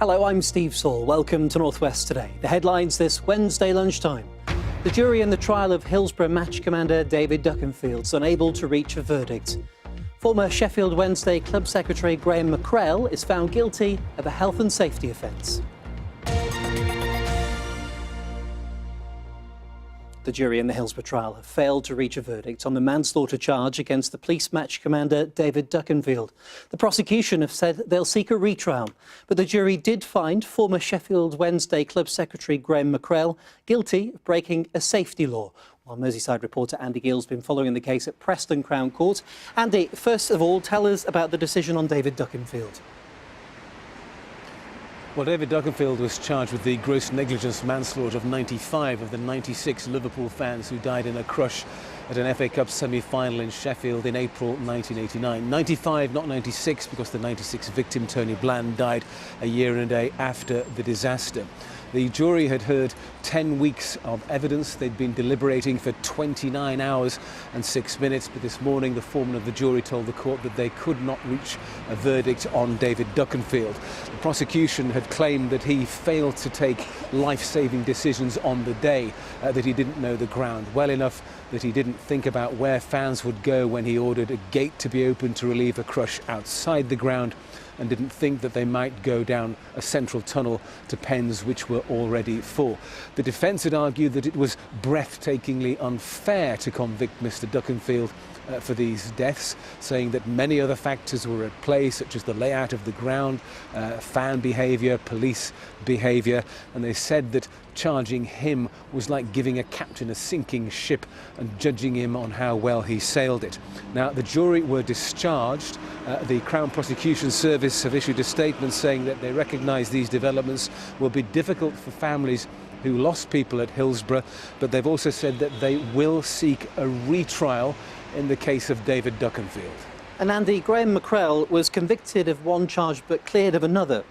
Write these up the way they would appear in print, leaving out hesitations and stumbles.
Hello, I'm Steve Saul. Welcome to North West Today. The headlines this Wednesday lunchtime. The jury in the trial of Hillsborough match commander David Duckenfield's unable to reach a verdict. Former Sheffield Wednesday club secretary Graham McCrell is found guilty of a health and safety offence. The jury in the Hillsborough trial have failed to reach a verdict on the manslaughter charge against the police match commander David Duckenfield. The prosecution have said they'll seek a retrial, but the jury did find former Sheffield Wednesday club secretary Graham McCrell guilty of breaking a safety law. While Merseyside reporter Andy Gill's been following the case at Preston Crown Court. Andy, first of all, tell us about the decision on David Duckenfield. Well, David Duckenfield was charged with the gross negligence manslaughter of 95 of the 96 Liverpool fans who died in a crush at an FA Cup semi-final in Sheffield in April 1989. 95, not 96, because the 96 victim, Tony Bland, died a year and a day after the disaster. The jury had heard 10 weeks of evidence. They'd been deliberating for 29 hours and 6 minutes, but this morning the foreman of the jury told the court that they could not reach a verdict on David Duckenfield. The prosecution had claimed that he failed to take life-saving decisions on the day, that he didn't know the ground well enough, that he didn't think about where fans would go when he ordered a gate to be opened to relieve a crush outside the ground, and didn't think that they might go down a central tunnel to pens which were already full. The defence had argued that it was breathtakingly unfair to convict Mr. Duckenfield for these deaths, saying that many other factors were at play, such as the layout of the ground, fan behaviour, police behaviour, and they said that charging him was like giving a captain a sinking ship and judging him on how well he sailed it. Now, the jury were discharged. The Crown Prosecution Service have issued a statement saying that they recognise these developments will be difficult for families who lost people at Hillsborough, but they've also said that they will seek a retrial in the case of David Duckenfield. And Andy, Graham McCrell was convicted of one charge but cleared of another.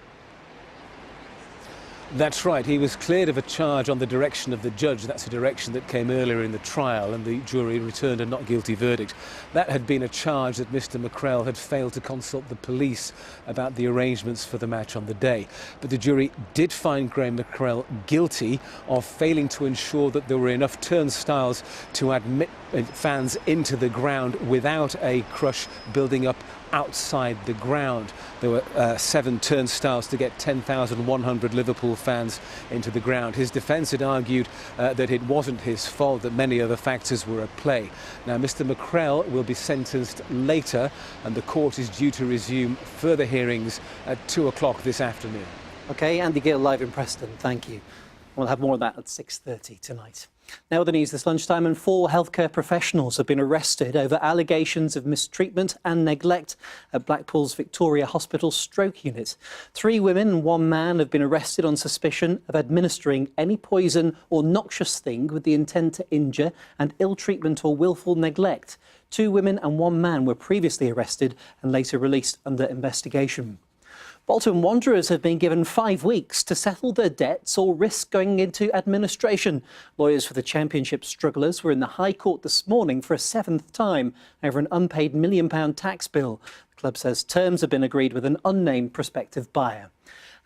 That's right. He was cleared of a charge on the direction of the judge. That's a direction that came earlier in the trial, and the jury returned a not guilty verdict. That had been a charge that Mr. McCrell had failed to consult the police about the arrangements for the match on the day. But the jury did find Graham McCrell guilty of failing to ensure that there were enough turnstiles to admit fans into the ground without a crush building up outside the ground. There were 7 turnstiles to get 10,100 Liverpool fans into the ground. His defence had argued that it wasn't his fault, that many other factors were at play. Now, Mr. McCrell will be sentenced later, and the court is due to resume further hearings at 2 o'clock this afternoon. OK, Andy Gill live in Preston. Thank you. We'll have more of that at 6:30 tonight. Now the news this lunchtime, and 4 healthcare professionals have been arrested over allegations of mistreatment and neglect at Blackpool's Victoria Hospital stroke unit. 3 women and 1 man have been arrested on suspicion of administering any poison or noxious thing with the intent to injure and ill-treatment or willful neglect. 2 women and 1 man were previously arrested and later released under investigation. Bolton Wanderers have been given 5 weeks to settle their debts or risk going into administration. Lawyers for the Championship strugglers were in the High Court this morning for a 7th time over an unpaid £1 million tax bill. The club says terms have been agreed with an unnamed prospective buyer.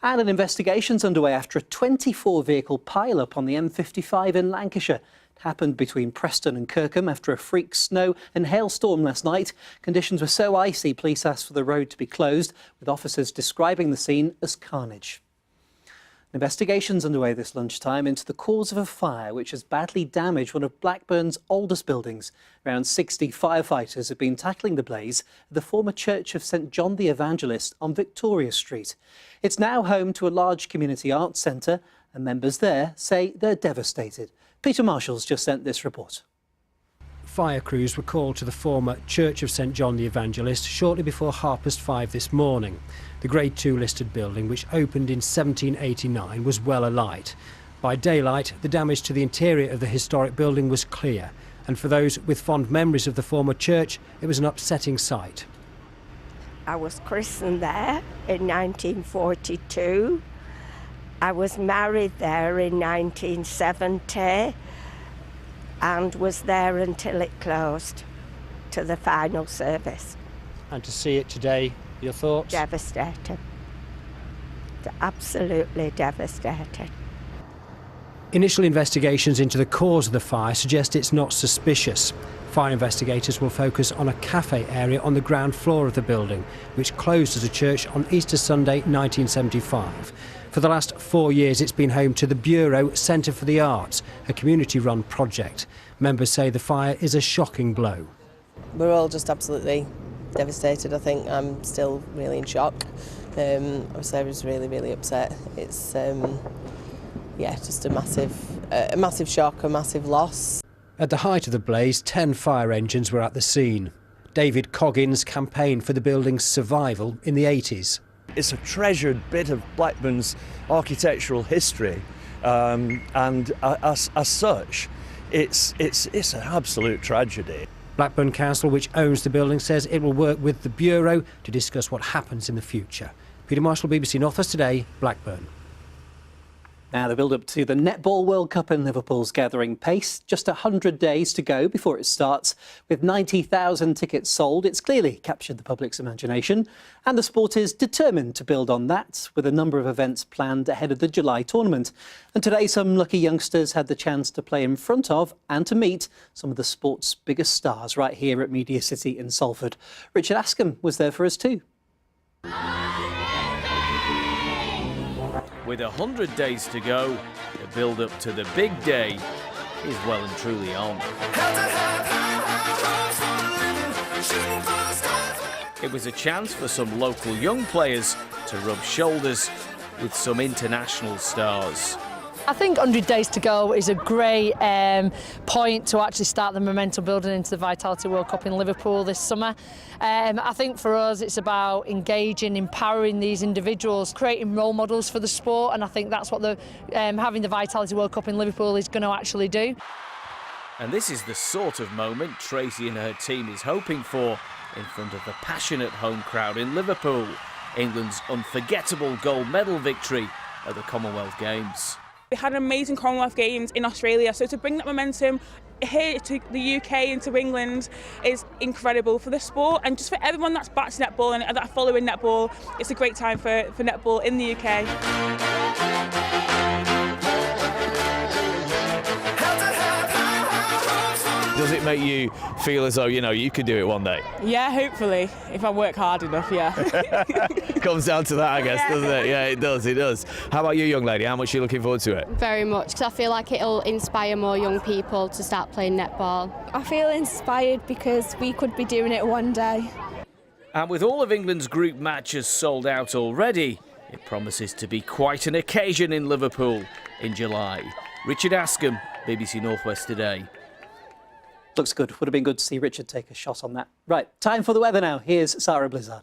And an investigation's underway after a 24-vehicle pile-up on the M55 in Lancashire. It happened between Preston and Kirkham after a freak snow and hailstorm last night. Conditions were so icy, police asked for the road to be closed, with officers describing the scene as carnage. Investigations underway this lunchtime into the cause of a fire which has badly damaged one of Blackburn's oldest buildings. Around 60 firefighters have been tackling the blaze at the former Church of St John the Evangelist on Victoria Street. It's now home to a large community arts centre, and members there say they're devastated. Peter Marshall's just sent this report. Fire crews were called to the former Church of St John the Evangelist shortly before 5:30 this morning. The Grade 2 listed building, which opened in 1789, was well alight. By daylight, the damage to the interior of the historic building was clear, and for those with fond memories of the former church, it was an upsetting sight. I was christened there in 1942. I was married there in 1970 and was there until it closed to the final service. And to see it today, your thoughts? Devastating. absolutely devastated. Initial investigations into the cause of the fire suggest it's not suspicious. Fire investigators will focus on a cafe area on the ground floor of the building, which closed as a church on Easter Sunday 1975. For the last 4 years, it's been home to the Bureau Centre for the Arts, a community-run project. Members say the fire is a shocking blow. We're all just absolutely devastated. I think I'm still really in shock. Obviously I was really upset. It's just a massive shock, a massive loss. At the height of the blaze, 10 fire engines were at the scene. David Coggins campaigned for the building's survival in the 80s. It's a treasured bit of Blackburn's architectural history, and as such, it's an absolute tragedy. Blackburn Council, which owns the building, says it will work with the Bureau to discuss what happens in the future. Peter Marshall, BBC North West Today, Blackburn. Now, the build-up to the Netball World Cup in Liverpool's gathering pace. Just 100 days to go before it starts. With 90,000 tickets sold, it's clearly captured the public's imagination. And the sport is determined to build on that, with a number of events planned ahead of the July tournament. And today, some lucky youngsters had the chance to play in front of and to meet some of the sport's biggest stars right here at Media City in Salford. Richard Askham was there for us too. With 100 days to go, the build-up to the big day is well and truly on. It was a chance for some local young players to rub shoulders with some international stars. I think 100 days to go is a great point to actually start the momentum building into the Vitality World Cup in Liverpool this summer. I think for us it's about engaging, empowering these individuals, creating role models for the sport, and I think that's what having the Vitality World Cup in Liverpool is going to actually do. And this is the sort of moment Tracy and her team is hoping for in front of the passionate home crowd in Liverpool. England's unforgettable gold medal victory at the Commonwealth Games. We had an amazing Commonwealth Games in Australia, so to bring that momentum here to the UK and to England is incredible for the sport and just for everyone that's backed netball and that are following netball. It's a great time for netball in the UK. Does it make you feel as though, you could do it one day? Yeah, hopefully, if I work hard enough, yeah. Comes down to that, I guess, doesn't it? Yeah, it does. How about you, young lady? How much are you looking forward to it? Very much, because I feel like it'll inspire more young people to start playing netball. I feel inspired because we could be doing it one day. And with all of England's group matches sold out already, it promises to be quite an occasion in Liverpool in July. Richard Askham, BBC North West Today. Looks good. Would have been good to see Richard take a shot on that. Right, time for the weather now. Here's Sarah Blizzard.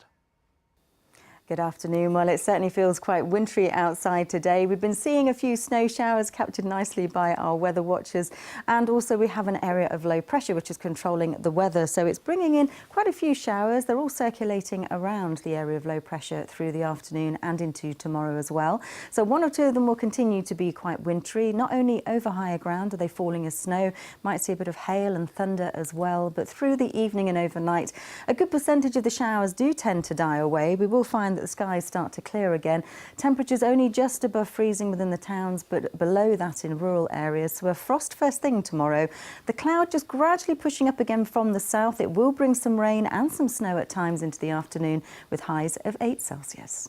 Good afternoon. Well, it certainly feels quite wintry outside today. We've been seeing a few snow showers captured nicely by our weather watchers. And also we have an area of low pressure which is controlling the weather. So it's bringing in quite a few showers. They're all circulating around the area of low pressure through the afternoon and into tomorrow as well. So one or two of them will continue to be quite wintry. Not only over higher ground are they falling as snow, might see a bit of hail and thunder as well. But through the evening and overnight, a good percentage of the showers do tend to die away. We will find that the skies start to clear again. Temperatures only just above freezing within the towns, but below that in rural areas. So a frost first thing tomorrow. The cloud just gradually pushing up again from the south. It will bring some rain and some snow at times into the afternoon with highs of 8 Celsius.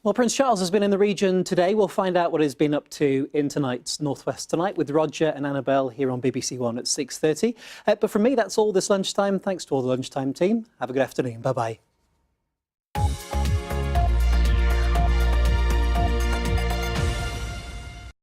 Well, Prince Charles has been in the region today. We'll find out what he's been up to in tonight's North West Tonight with Roger and Annabelle here on BBC One at 6:30. But from me, that's all this lunchtime. Thanks to all the lunchtime team. Have a good afternoon. Bye-bye.